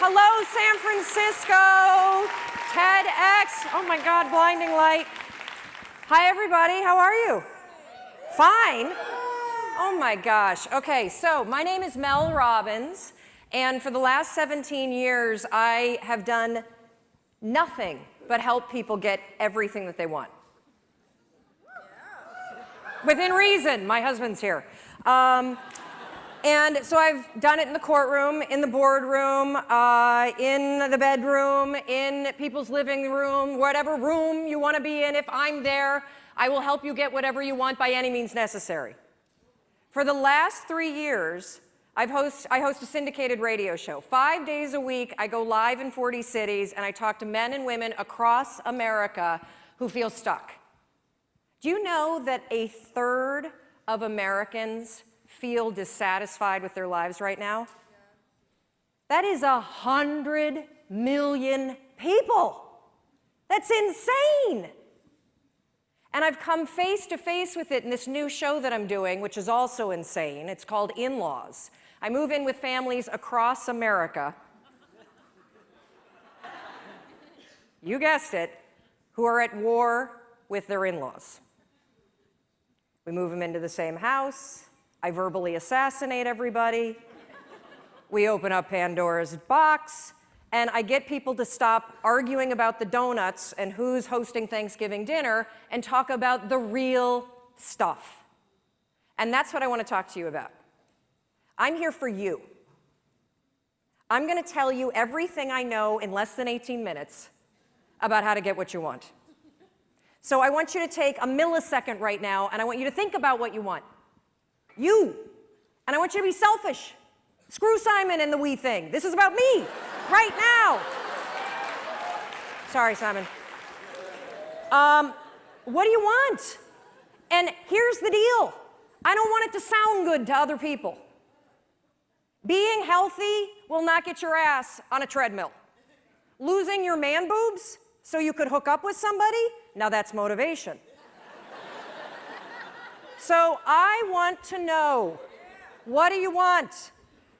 Hello, San Francisco. TEDx. Oh my God, blinding light. Hi, everybody. How are you? Fine. Oh my gosh. Okay, so my name is Mel Robbins, and for the last 17 years, I have done nothing but help people get everything that they want. Within reason. My husband's here. And so I've done it in the courtroom, in the boardroom, in the bedroom, in people's living room, whatever room you want to be in. If I'm there, I will help you get whatever you want by any means necessary. For the last 3 years, I host a syndicated radio show. 5 days a week, I go live in 40 cities, and I talk to men and women across America who feel stuck. Do you know that a third of Americans feel dissatisfied with their lives right now? That is 100 million people. That's insane. And I've come face to face with it in this new show that I'm doing, which is also insane. It's called In-Laws. I move in with families across America. You guessed it, who are at war with their in-laws. We move them into the same house. I verbally assassinate everybody. We open up Pandora's box, and I get people to stop arguing about the donuts and who's hosting Thanksgiving dinner and talk about the real stuff. And that's what I want to talk to you about. I'm here for you. I'm going to tell you everything I know in less than 18 minutes about how to get what you want. So I want you to take a millisecond right now, and I want you to think about what you want. You. And I want you to be selfish. Screw Simon and the we thing. This is about me, right now. Sorry, Simon. What do you want? And here's the deal. I don't want it to sound good to other people. Being healthy will not get your ass on a treadmill. Losing your man boobs so you could hook up with somebody, now that's motivation. So I want to know, what do you want?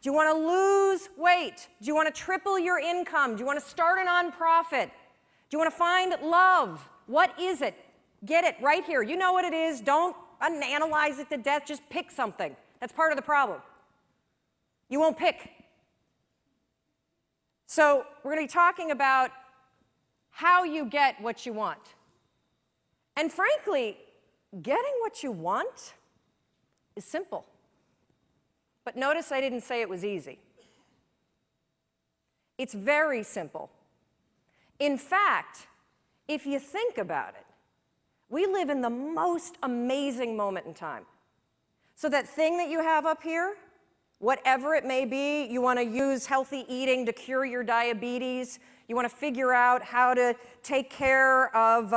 Do you want to lose weight? Do you want to triple your income? Do you want to start a nonprofit? Do you want to find love? What is it? Get it right here. You know what it is. Don't analyze it to death. Just pick something. That's part of the problem. You won't pick. So we're going to be talking about how you get what you want. And frankly, getting what you want is simple. But notice I didn't say it was easy. It's very simple. In fact, if you think about it, we live in the most amazing moment in time. So that thing that you have up here, whatever it may be, you want to use healthy eating to cure your diabetes, you want to figure out how to take care of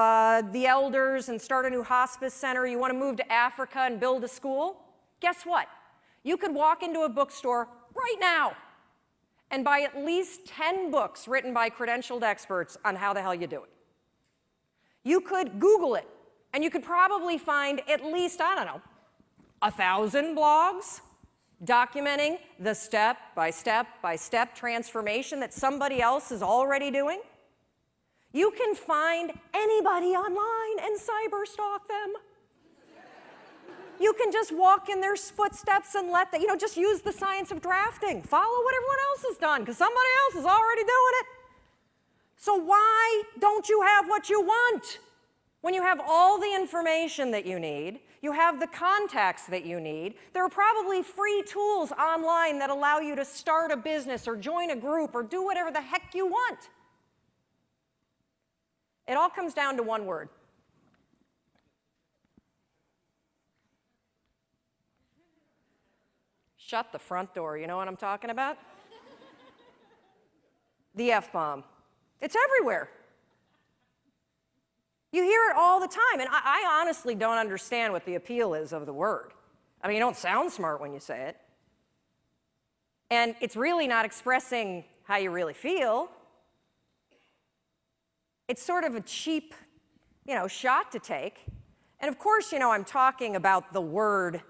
the elders and start a new hospice center, you want to move to Africa and build a school, guess what? You could walk into a bookstore right now and buy at least 10 books written by credentialed experts on how the hell you do it. You could Google it, and you could probably find at least, I don't know, 1,000 blogs documenting the step-by-step transformation that somebody else is already doing. You can find anybody online and cyberstalk them. You can just walk in their footsteps and let them, just use the science of drafting. Follow what everyone else has done, because somebody else is already doing it. So why don't you have what you want? When you have all the information that you need, you have the contacts that you need, there are probably free tools online that allow you to start a business or join a group or do whatever the heck you want. It all comes down to one word. Shut the front door, you know what I'm talking about? The F-bomb. It's everywhere. You hear it all the time, and I honestly don't understand what the appeal is of the word. I mean, you don't sound smart when you say it. And it's really not expressing how you really feel. It's sort of a cheap, shot to take. And of course, I'm talking about the word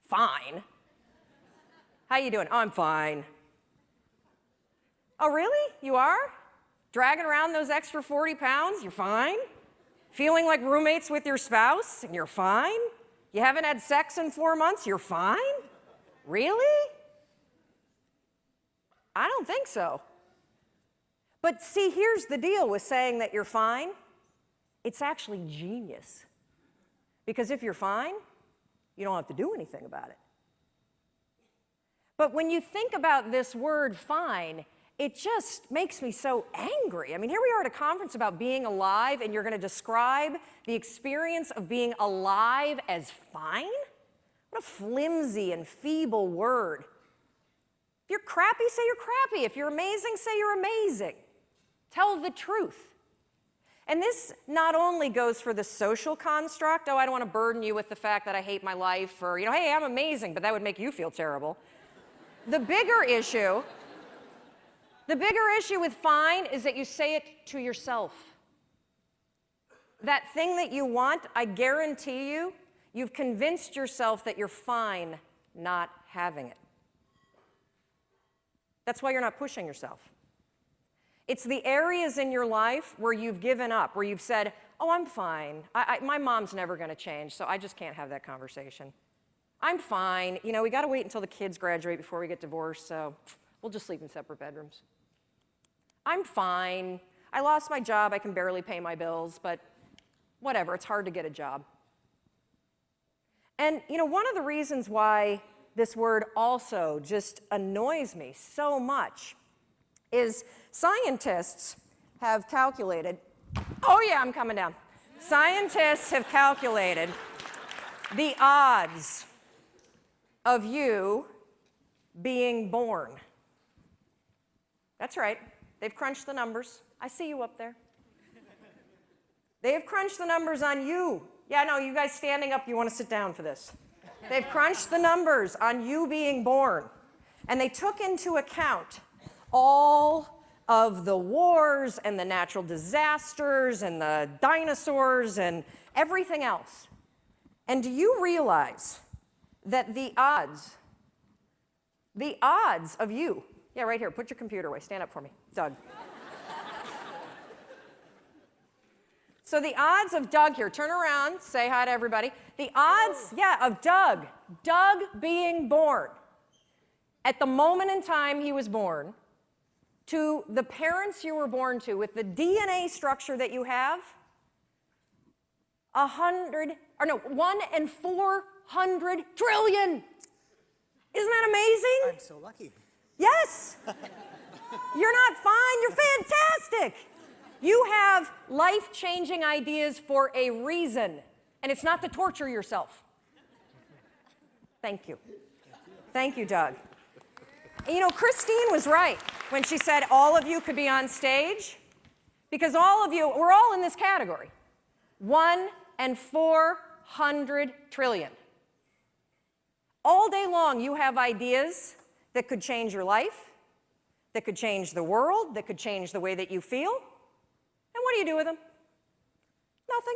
fine. How you doing? Oh, I'm fine. Oh, really? You are? Dragging around those extra 40 pounds? You're fine? Feeling like roommates with your spouse? And you're fine? You haven't had sex in 4 months? You're fine? Really? I don't think so. But see, here's the deal with saying that you're fine. It's actually genius. Because if you're fine, you don't have to do anything about it. But when you think about this word fine, it just makes me so angry. I mean, here we are at a conference about being alive, and you're going to describe the experience of being alive as fine? What a flimsy and feeble word. If you're crappy, say you're crappy. If you're amazing, say you're amazing. Tell the truth. And this not only goes for the social construct, oh, I don't want to burden you with the fact that I hate my life, or, hey, I'm amazing, but that would make you feel terrible. The bigger issue with fine is that you say it to yourself. That thing that you want, I guarantee you, you've convinced yourself that you're fine not having it. That's why you're not pushing yourself. It's the areas in your life where you've given up, where you've said, oh, I'm fine. My mom's never going to change, so I just can't have that conversation. I'm fine. We got to wait until the kids graduate before we get divorced, so we'll just sleep in separate bedrooms. I'm fine. I lost my job. I can barely pay my bills, but whatever. It's hard to get a job. And, one of the reasons why this word also just annoys me so much is scientists have calculated, oh yeah, I'm coming down. Scientists have calculated the odds of you being born. That's right. They've crunched the numbers. I see you up there. They have crunched the numbers on you. Yeah, no, you guys standing up, you want to sit down for this. They've crunched the numbers on you being born. And they took into account all of the wars and the natural disasters and the dinosaurs and everything else. And do you realize that the odds of you, yeah, right here, put your computer away, stand up for me, Doug. So the odds of Doug here, turn around, say hi to everybody. The odds, of Doug being born at the moment in time he was born, to the parents you were born to, with the DNA structure that you have, 1 in 400 trillion. Isn't that amazing? I'm so lucky. Yes. You're not fine, you're fantastic. You have life-changing ideas for a reason, and it's not to torture yourself. Thank you. Thank you, Doug. Christine was right when she said all of you could be on stage, because all of you, we're all in this category. 1 in 400 trillion. All day long, you have ideas that could change your life, that could change the world, that could change the way that you feel. And what do you do with them? Nothing.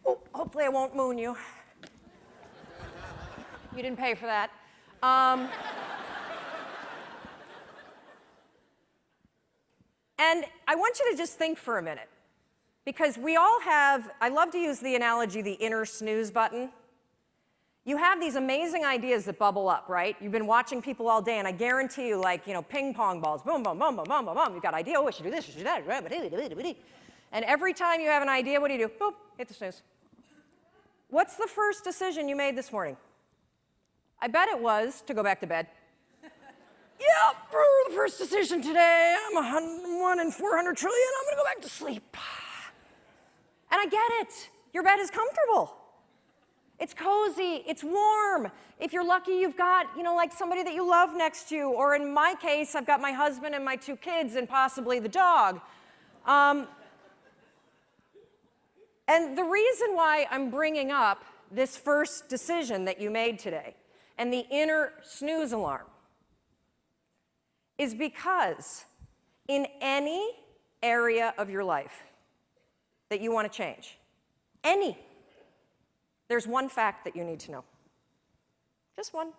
Oh, hopefully I won't moon you. You didn't pay for that. And I want you to just think for a minute, because we all have, I love to use the analogy, the inner snooze button. You have these amazing ideas that bubble up, right? You've been watching people all day, and I guarantee you, ping pong balls, boom, boom, boom, boom, boom, boom, boom. You've got an idea, oh, I should do this, I should do that. And every time you have an idea, what do? Boop, hit the snooze. What's the first decision you made this morning? I bet it was to go back to bed. Yep, the first decision today, I'm 1 in 400 trillion, I'm gonna go back to sleep. And I get it. Your bed is comfortable. It's cozy, it's warm. If you're lucky, you've got, somebody that you love next to you, or in my case, I've got my husband and my 2 kids and possibly the dog. And the reason why I'm bringing up this first decision that you made today and the inner snooze alarm is because in any area of your life that you want to change, there's one fact that you need to know. Just one.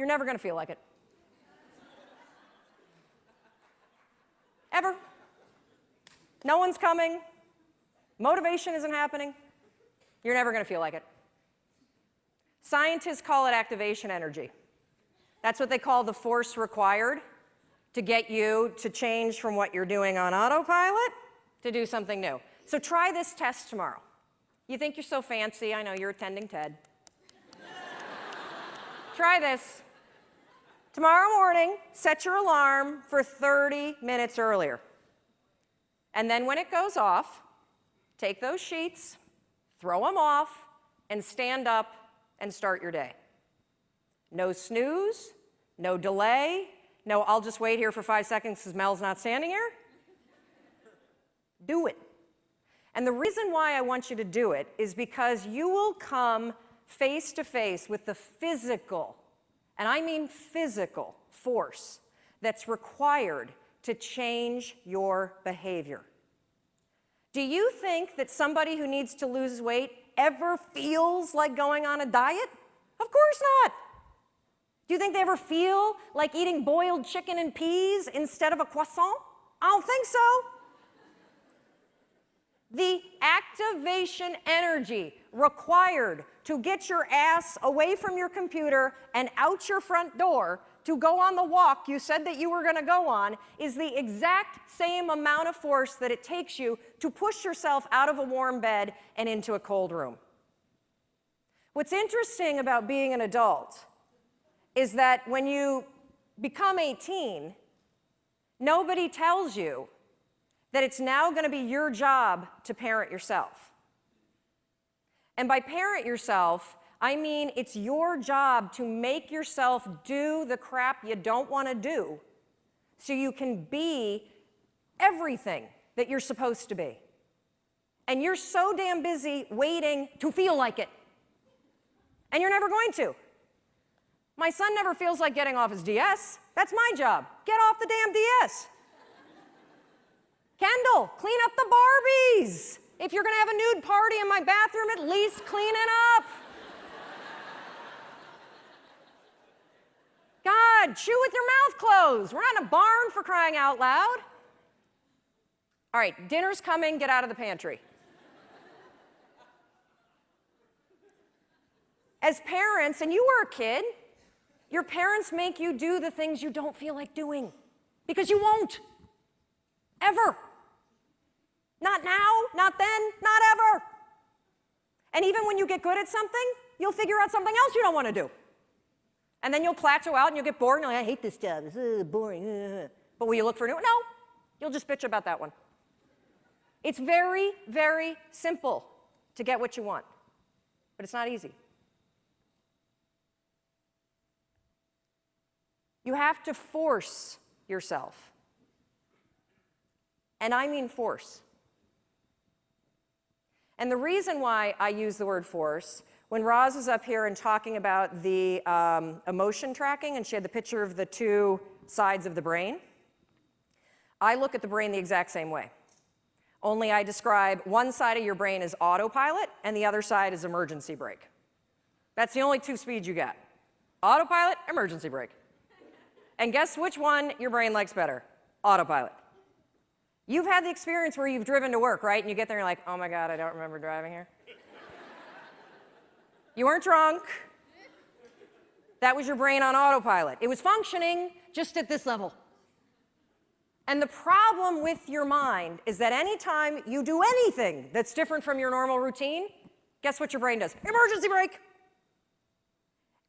you're never going to feel like it. Ever. No one's coming. Motivation isn't happening. You're never going to feel like it. Scientists call it activation energy. That's what they call the force required to get you to change from what you're doing on autopilot to do something new. So try this test tomorrow. You think you're so fancy. I know you're attending TED. Try this. Tomorrow morning, set your alarm for 30 minutes earlier. And then when it goes off, take those sheets, throw them off, and stand up and start your day. No snooze, no delay, no I'll just wait here for 5 seconds because Mel's not standing here. Do it. And the reason why I want you to do it is because you will come face to face with the physical, and I mean physical, force that's required to change your behavior. Do you think that somebody who needs to lose weight ever feels like going on a diet? Of course not. Do you think they ever feel like eating boiled chicken and peas instead of a croissant? I don't think so. The activation energy required to get your ass away from your computer and out your front door to go on the walk you said that you were going to go on is the exact same amount of force that it takes you to push yourself out of a warm bed and into a cold room. What's interesting about being an adult is that when you become 18, nobody tells you that it's now going to be your job to parent yourself. And by parent yourself, I mean it's your job to make yourself do the crap you don't want to do so you can be everything that you're supposed to be. And you're so damn busy waiting to feel like it. And you're never going to. My son never feels like getting off his DS. That's my job. Get off the damn DS. Kendall, clean up the Barbies. If you're going to have a nude party in my bathroom, at least clean it up. God, chew with your mouth closed. We're not in a barn, for crying out loud. All right, dinner's coming. Get out of the pantry. As parents, and you were a kid, your parents make you do the things you don't feel like doing because you won't. Ever. Not now, not then, not ever. And even when you get good at something, you'll figure out something else you don't want to do. And then you'll plateau out and you'll get bored and you're like, I hate this job, it's boring. But will you look for a new one? No, you'll just bitch about that one. It's very, very simple to get what you want, but it's not easy. You have to force yourself. And I mean force. And the reason why I use the word force, when Roz was up here and talking about the emotion tracking, and she had the picture of the two sides of the brain, I look at the brain the exact same way. Only I describe one side of your brain as autopilot, and the other side is emergency brake. That's the only two speeds you got. Autopilot, emergency brake. And guess which one your brain likes better? Autopilot. You've had the experience where you've driven to work, right? And you get there and you're like, oh my God, I don't remember driving here. You weren't drunk. That was your brain on autopilot. It was functioning just at this level. And the problem with your mind is that anytime you do anything that's different from your normal routine, guess what your brain does? Emergency brake.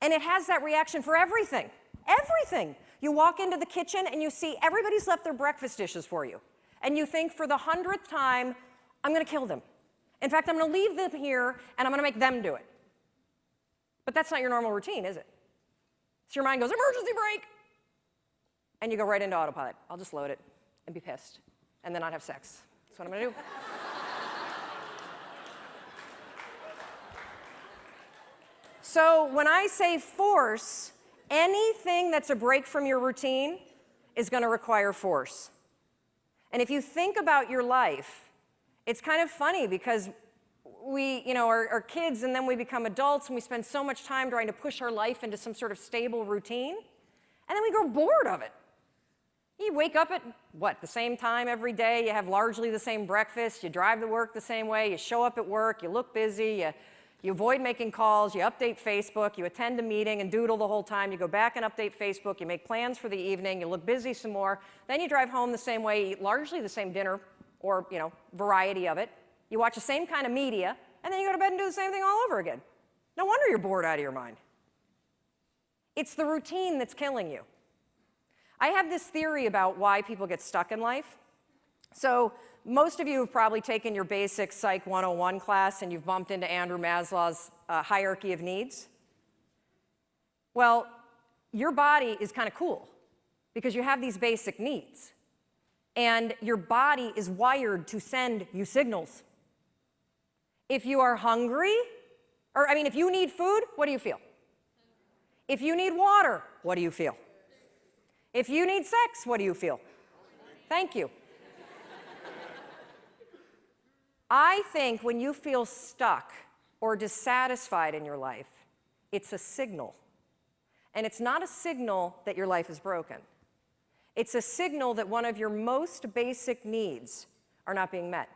And it has that reaction for everything. Everything. You walk into the kitchen and you see everybody's left their breakfast dishes for you. And you think for the 100th time, I'm going to kill them. In fact, I'm going to leave them here and I'm going to make them do it. But that's not your normal routine, is it? So your mind goes, emergency brake. And you go right into autopilot. I'll just load it and be pissed and then not have sex. That's what I'm going to do. So when I say force, anything that's a break from your routine is going to require force. And if you think about your life, it's kind of funny because are kids, and then we become adults, and we spend so much time trying to push our life into some sort of stable routine, and then we grow bored of it. You wake up at, the same time every day, you have largely the same breakfast, you drive to work the same way, you show up at work, you look busy, you avoid making calls, you update Facebook, you attend a meeting and doodle the whole time, you go back and update Facebook, you make plans for the evening, you look busy some more, then you drive home the same way, eat largely the same dinner, or, variety of it. You watch the same kind of media, and then you go to bed and do the same thing all over again. No wonder you're bored out of your mind. It's the routine that's killing you. I have this theory about why people get stuck in life. So most of you have probably taken your basic Psych 101 class, and you've bumped into Andrew Maslow's hierarchy of needs. Well, your body is kind of cool because you have these basic needs. And your body is wired to send you signals. If you are hungry, if you need food, what do you feel? If you need water, what do you feel? If you need sex, what do you feel? Thank you. I think when you feel stuck or dissatisfied in your life, it's a signal. And it's not a signal that your life is broken. It's a signal that one of your most basic needs are not being met.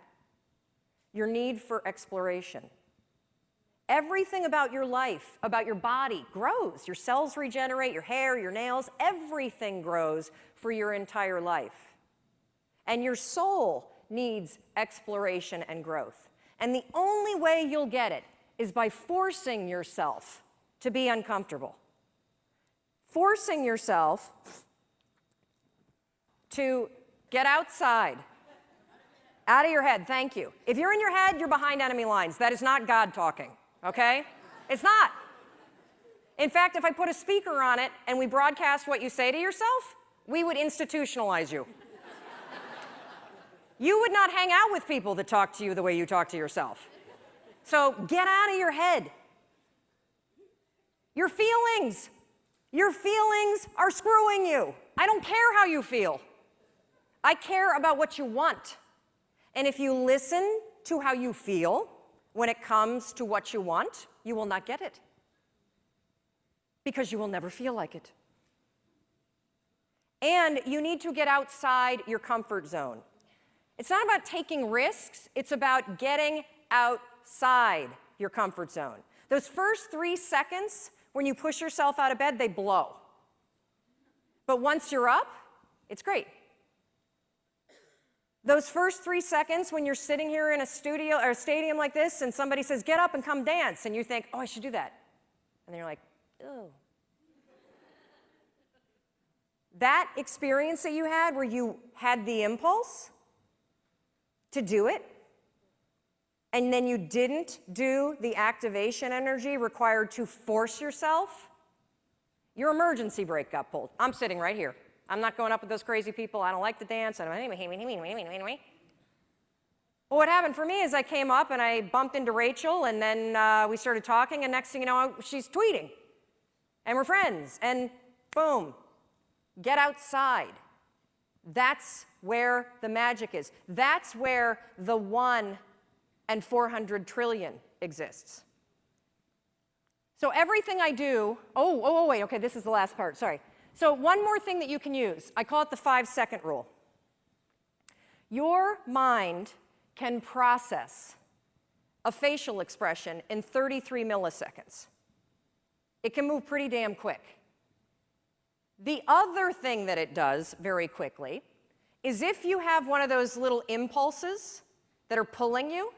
Your need for exploration. Everything about your life, about your body, grows. Your cells regenerate, your hair, your nails, everything grows for your entire life. And your soul needs exploration and growth. And the only way you'll get it is by forcing yourself to be uncomfortable. Forcing yourself to get outside. Out of your head, thank you. If you're in your head, you're behind enemy lines. That is not God talking, okay? It's not. In fact, if I put a speaker on it and we broadcast what you say to yourself, we would institutionalize you. You would not hang out with people that talk to you the way you talk to yourself. So get out of your head. Your feelings are screwing you. I don't care how you feel. I care about what you want. And if you listen to how you feel when it comes to what you want, you will not get it. Because you will never feel like it. And you need to get outside your comfort zone. It's not about taking risks, it's about getting outside your comfort zone. Those first 3 seconds when you push yourself out of bed, they blow. But once you're up, it's great. Those first 3 seconds when you're sitting here in a studio or a stadium like this and somebody says, get up and come dance, and you think, oh, I should do that. And then you're like, oh. That experience that you had where you had the impulse to do it, and then you didn't do the activation energy required to force yourself, your emergency brake got pulled. I'm sitting right here. I'm not going up with those crazy people. I don't like to dance. Well, what happened for me is I came up and I bumped into Rachel, and then we started talking, and next thing you know, she's tweeting. And we're friends, and boom, get outside. That's where the magic is. That's where the 1 in 400 trillion exists. So everything I do, wait, okay, this is the last part, sorry. So one more thing that you can use, I call it the 5-second rule. Your mind can process a facial expression in 33 milliseconds. It can move pretty damn quick. The other thing that it does very quickly is if you have one of those little impulses that are pulling you,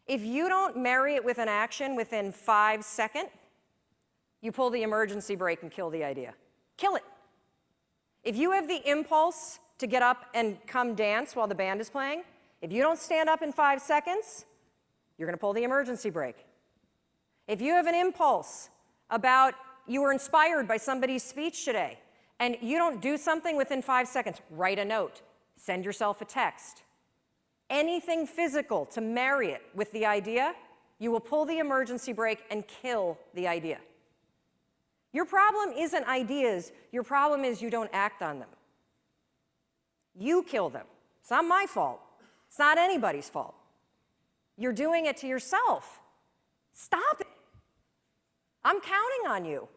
if you don't marry it with an action within 5 seconds, you pull the emergency brake and kill the idea. Kill it. If you have the impulse to get up and come dance while the band is playing, if you don't stand up in 5 seconds, you're going to pull the emergency brake. If you have an impulse about you were inspired by somebody's speech today, and you don't do something within 5 seconds, write a note, send yourself a text. Anything physical to marry it with the idea, you will pull the emergency brake and kill the idea. Your problem isn't ideas, your problem is you don't act on them. You kill them. It's not my fault. It's not anybody's fault. You're doing it to yourself. Stop it. I'm counting on you.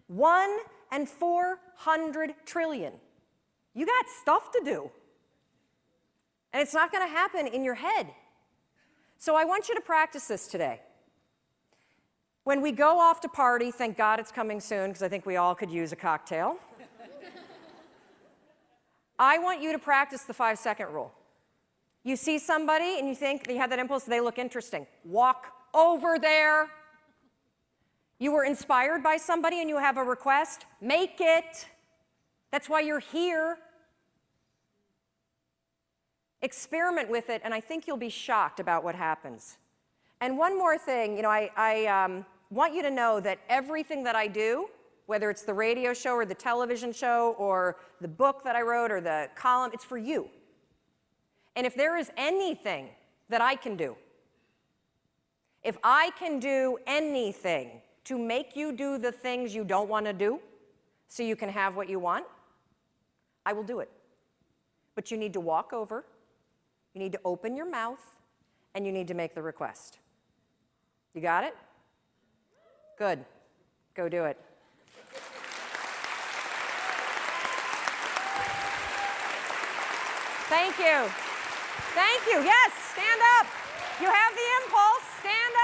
1 in 400 trillion. You got stuff to do. And it's not going to happen in your head. So I want you to practice this today. When we go off to party, thank God it's coming soon, because I think we all could use a cocktail. I want you to practice the 5-second rule. You see somebody and you think you have that impulse, they look interesting. Walk over there. You were inspired by somebody and you have a request, make it. That's why you're here. Experiment with it, and I think you'll be shocked about what happens. And one more thing, I want you to know that everything that I do, whether it's the radio show or the television show or the book that I wrote or the column, it's for you. And if there is anything that I can do, if I can do anything to make you do the things you don't want to do so you can have what you want, I will do it. But you need to walk over, you need to open your mouth, and you need to make the request. You got it? Good. Go do it. Thank you. Thank you. Yes, stand up. You have the impulse. Stand